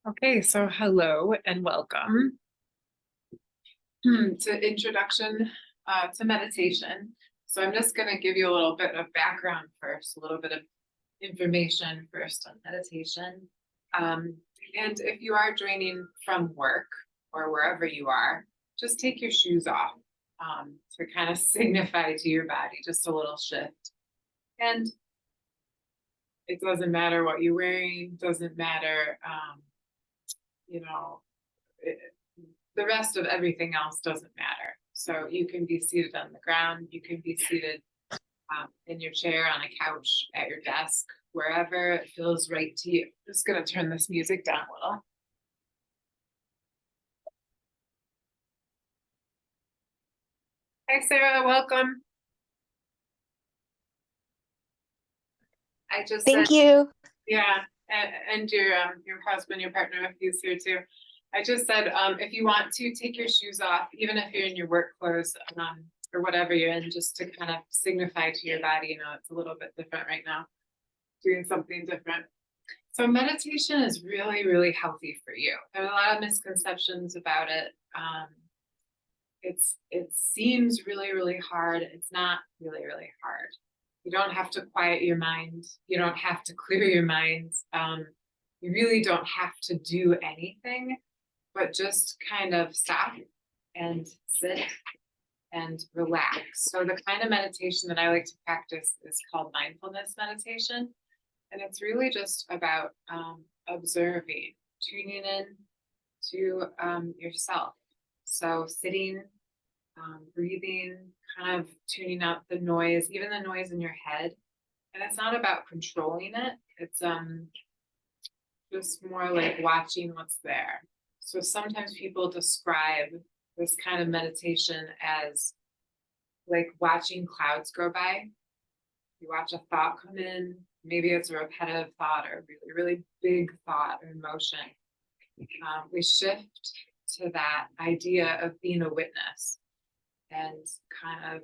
Okay, so hello and welcome to introduction to meditation. So I'm just going to give you a little bit of background first, a little bit of information first on meditation. And if you are joining from work or wherever you are, just take your shoes off to kind of signify to your body just a little shift. And it doesn't matter what you're wearing, doesn't matter, you know, it, the rest of everything else doesn't matter. So you can be seated on the ground, you can be seated in your chair, on a couch, at your desk, wherever it feels right to you. I'm just going to turn this music down a little. Hi, Sarah, welcome. I just said, Thank you. yeah, and your husband, your partner, if he's here too. I just said, if you want to take your shoes off, even if you're in your work clothes, or whatever you're in, just to kind of signify to your body, it's a little bit different right now, doing something different. So meditation is really, really healthy for you. There are a lot of misconceptions about it. It seems really, really hard. It's not really, really hard. You don't have to quiet your mind. You don't have to clear your mind. You really don't have to do anything, but just kind of stop and sit and relax. So the kind of meditation that I like to practice is called mindfulness meditation. And it's really just about observing, tuning in to yourself. So sitting, breathing, kind of tuning out the noise, even the noise in your head. And it's not about controlling it. It's just more like watching what's there. So sometimes people describe this kind of meditation as like watching clouds go by. You watch a thought come in, maybe it's a repetitive thought or a really, really big thought or emotion. We shift to that idea of being a witness and kind of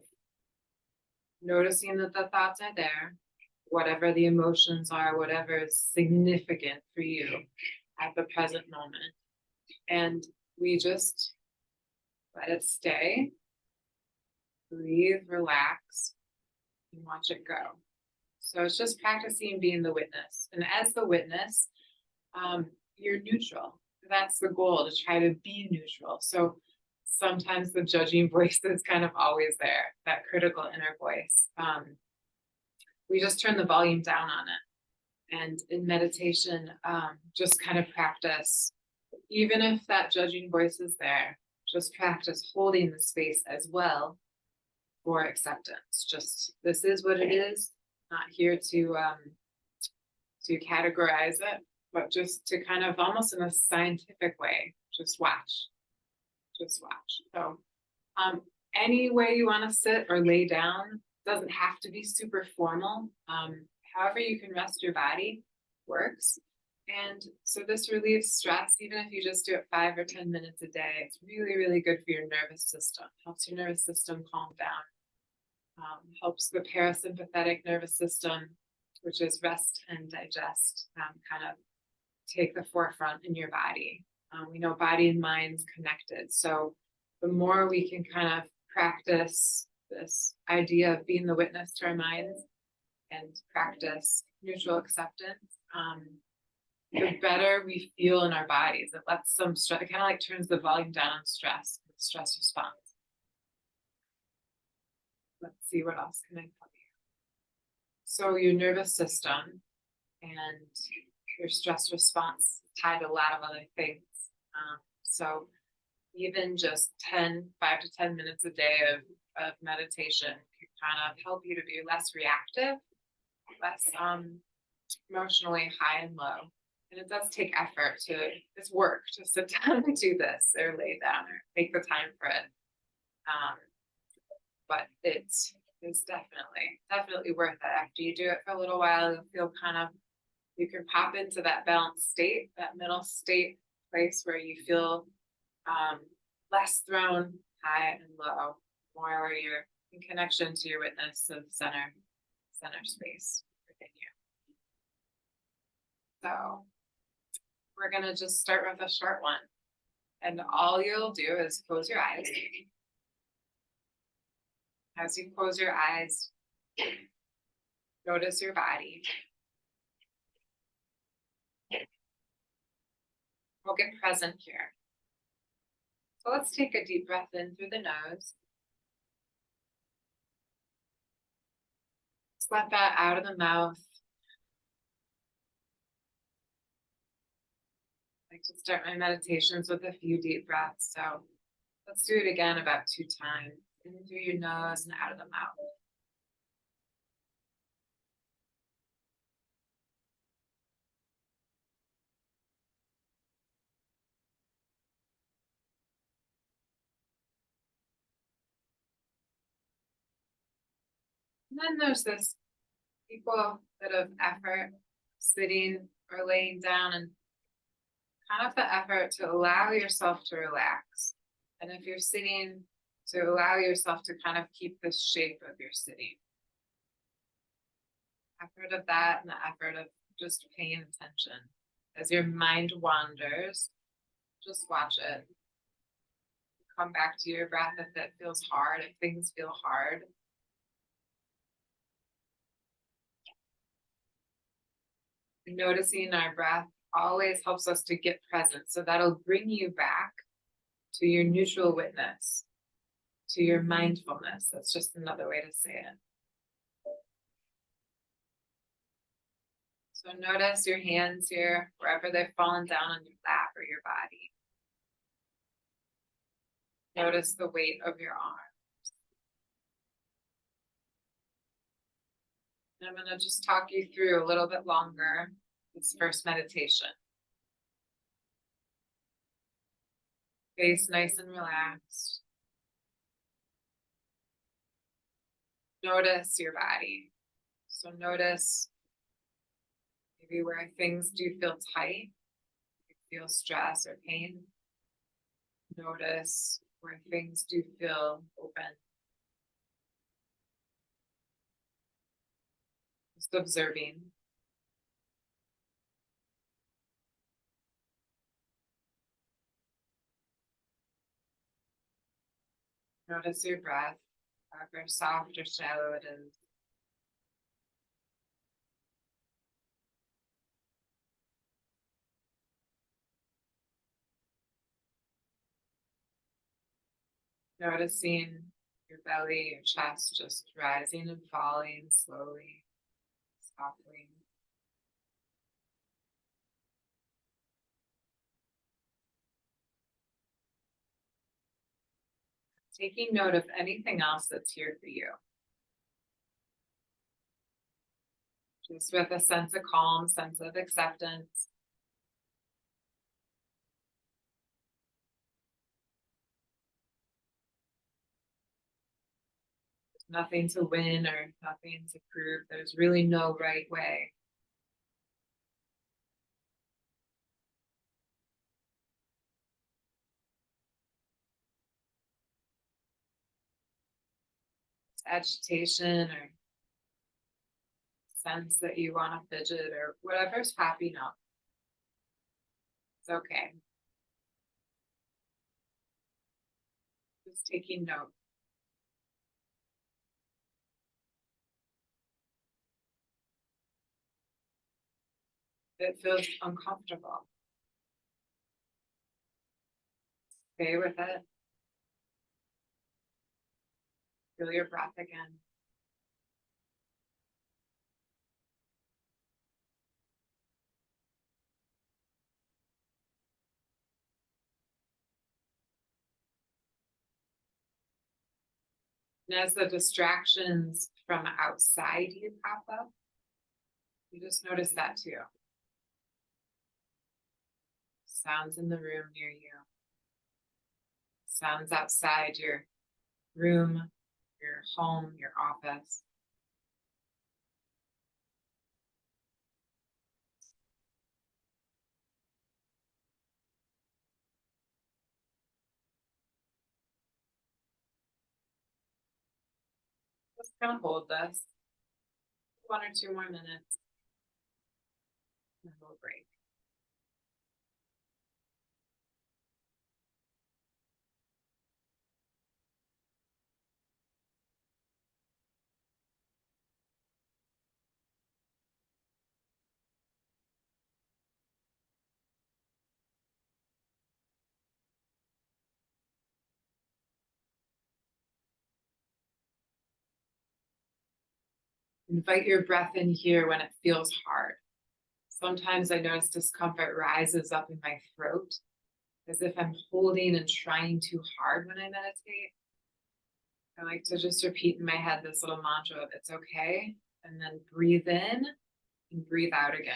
noticing that the thoughts are there, whatever the emotions are, whatever is significant for you at the present moment. And we just let it stay, breathe, relax, and watch it go. So it's just practicing being the witness. And as the witness, you're neutral. That's the goal, to try to be neutral. So sometimes the judging voice is kind of always there, that critical inner voice. We just turn the volume down on it. And in meditation, just kind of practice, even if that judging voice is there, just practice holding the space as well for acceptance. Just, this is what it is, not here to categorize it, but just to kind of almost in a scientific way, just watch. So any way you want to sit or lay down, doesn't have to be super formal. However you can rest your body works. And so this relieves stress, even if you just do it 5 or 10 minutes a day. It's really, really good for your nervous system. Helps your nervous system calm down. Helps the parasympathetic nervous system, which is rest and digest, kind of take the forefront in your body. We know body and mind's connected. So the more we can kind of practice this idea of being the witness to our minds and practice neutral acceptance, the better we feel in our bodies. It lets some stress, it kind of like turns the volume down on stress, the stress response. Let's see, what else can I tell you? So your nervous system and your stress response tied to a lot of other things. So even just 5 to 10 minutes a day of meditation can kind of help you to be less reactive, less emotionally high and low. And it does take effort it's work to sit down and do this or lay down or take the time for it. But it is definitely worth it. After you do it for a little while, you'll feel you can pop into that balanced state, that middle state place where you feel less thrown high and low, more where you're in connection to your witness of center space within you. So We're gonna just start with a short one. And all you'll do is close your eyes. As you close your eyes, notice your body. We'll get present here. So let's take a deep breath in through the nose. Let's let that out of the mouth. I like to start my meditations with a few deep breaths. So let's do it again about 2 times. In through your nose and out of the mouth. And then there's this equal bit of effort sitting or laying down, and kind of the effort to allow yourself to relax. And if you're sitting, to allow yourself to kind of keep the shape of your sitting. Effort of that and the effort of just paying attention. As your mind wanders, just watch it. Come back to your breath if it feels hard, if things feel hard. Noticing our breath always helps us to get present. So that'll bring you back to your neutral witness, to your mindfulness. That's just another way to say it. So notice your hands here, wherever they've fallen down on your lap or your body. Notice the weight of your arm. And I'm going to just talk you through a little bit longer this first meditation. Face nice and relaxed. Notice your body. So notice maybe where things do feel tight, you feel stress or pain. Notice where things do feel open. Just observing. Notice your breath, however soft or shallow it is. Noticing your belly, your chest just rising and falling slowly, softly. Taking note of anything else that's here for you. Just with a sense of calm, sense of acceptance. There's nothing to win or nothing to prove. There's really no right way. It's agitation or sense that you want to fidget or whatever's popping up. It's okay. Just taking note. It feels uncomfortable. Stay with it. Feel your breath again. And as the distractions from outside you pop up, you just notice that too. Sounds in the room near you. Sounds outside your room, your home, your office. Just gonna hold this 1 or 2 more minutes, and we'll break. Invite your breath in here when it feels hard. Sometimes I notice discomfort rises up in my throat as if I'm holding and trying too hard when I meditate. I like to just repeat in my head this little mantra of it's okay, and then breathe in and breathe out again.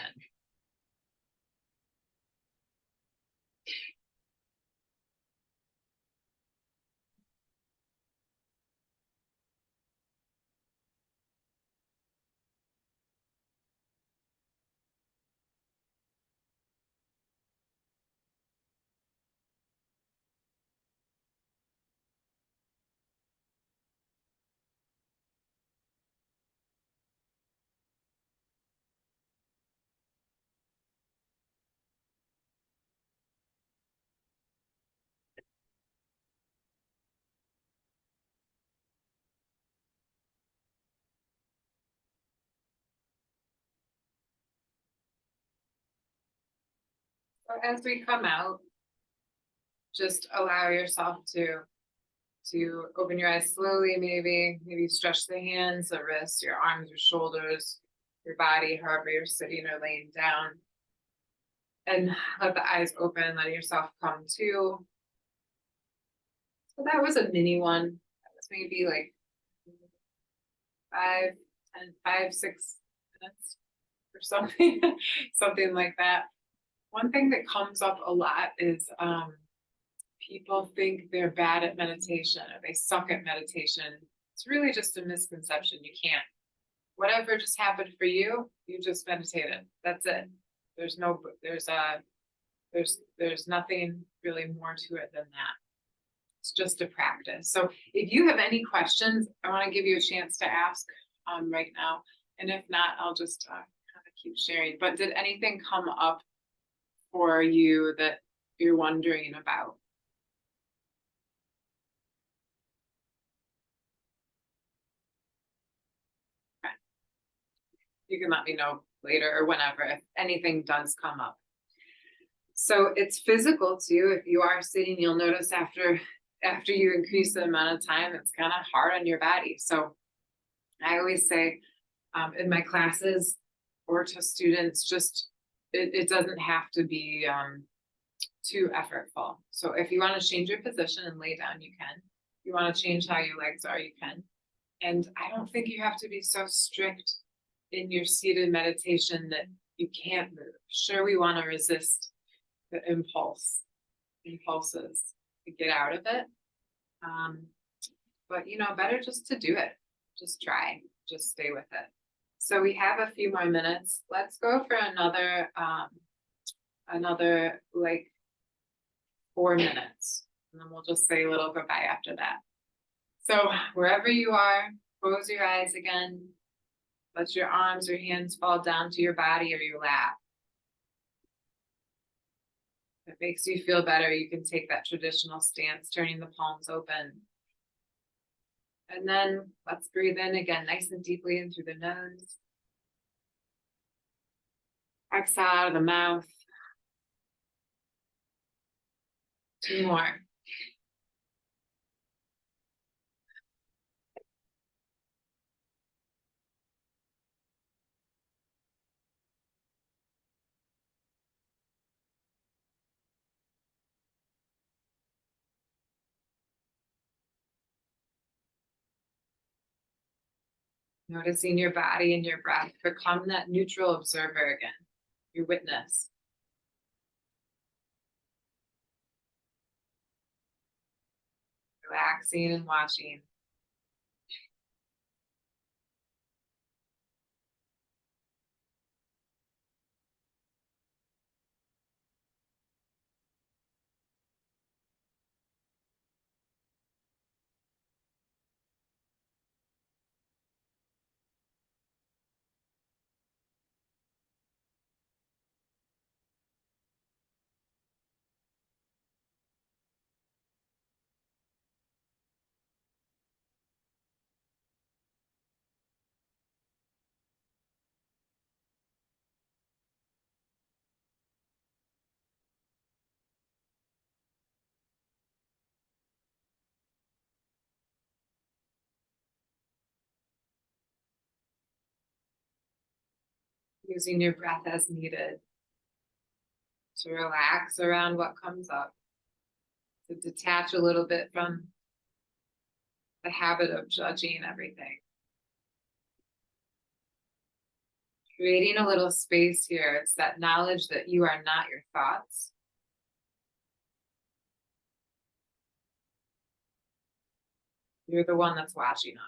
So as we come out, just allow yourself to open your eyes slowly, maybe stretch the hands, the wrists, your arms, your shoulders, your body, however you're sitting or laying down. And let the eyes open, let yourself come to. So that was a mini one. That was maybe like 5, 6 minutes or something, something like that. One thing that comes up a lot is people think they're bad at meditation or they suck at meditation. It's really just a misconception. You can't. Whatever just happened for you, you just meditated. That's it. There's no, there's nothing really more to it than that. It's just a practice. So if you have any questions, I want to give you a chance to ask right now. And if not, I'll just kind of keep sharing. But did anything come up for you that you're wondering about? Okay. You can let me know later or whenever if anything does come up. So it's physical too. If you are sitting, you'll notice after you increase the amount of time, it's kind of hard on your body. So I always say in my classes or to students, just it doesn't have to be too effortful. So if you want to change your position and lay down, you can. If you want to change how your legs are, you can. And I don't think you have to be so strict in your seated meditation that you can't move. Sure, we want to resist the impulses to get out of it. But better just to do it. Just try, just stay with it. So we have a few more minutes. Let's go for another like 4 minutes. And then we'll just say a little goodbye after that. So wherever you are, close your eyes again. Let your arms or hands fall down to your body or your lap. If it makes you feel better, you can take that traditional stance, turning the palms open. And then let's breathe in again, nice and deeply in through the nose. Exhale out of the mouth. 2 more. Noticing your body and your breath. Become that neutral observer again, your witness. Relaxing and watching. using your breath as needed to relax around what comes up, to detach a little bit from the habit of judging everything. Creating a little space here. It's that knowledge that you are not your thoughts. You're the one that's watching them.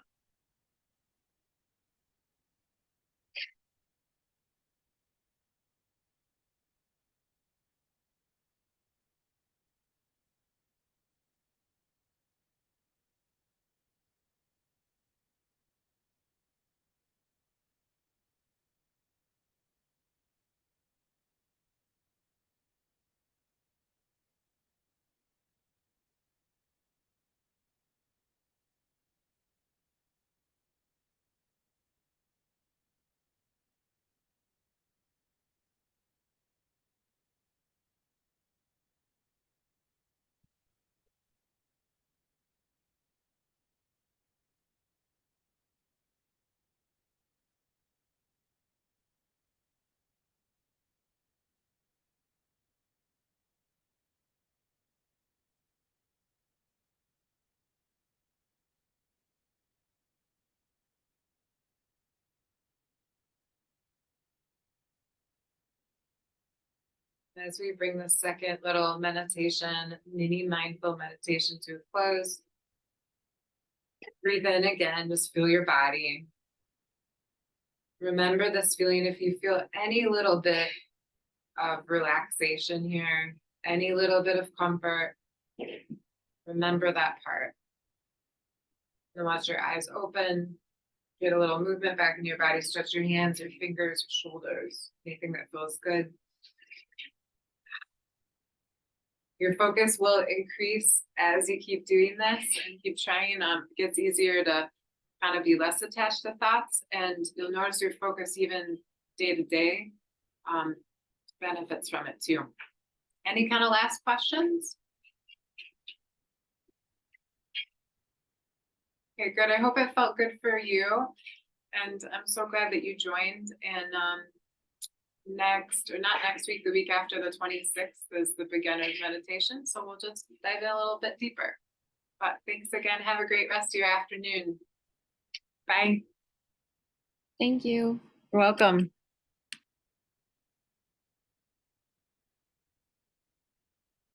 As we bring the second little meditation, mini mindful meditation to a close, breathe in again, just feel your body. Remember this feeling. If you feel any little bit of relaxation here, any little bit of comfort, remember that part. And watch your eyes open, get a little movement back in your body, stretch your hands, your fingers, your shoulders, anything that feels good. Your focus will increase as you keep doing this and keep trying. It gets easier to kind of be less attached to thoughts, and you'll notice your focus even day to day benefits from it too. Any kind of last questions? Okay, good. I hope it felt good for you. And I'm so glad that you joined. And not next week, the week after, the 26th, is the beginner's meditation. So we'll just dive in a little bit deeper. But thanks again. Have a great rest of your afternoon. Bye. Thank you. You're welcome.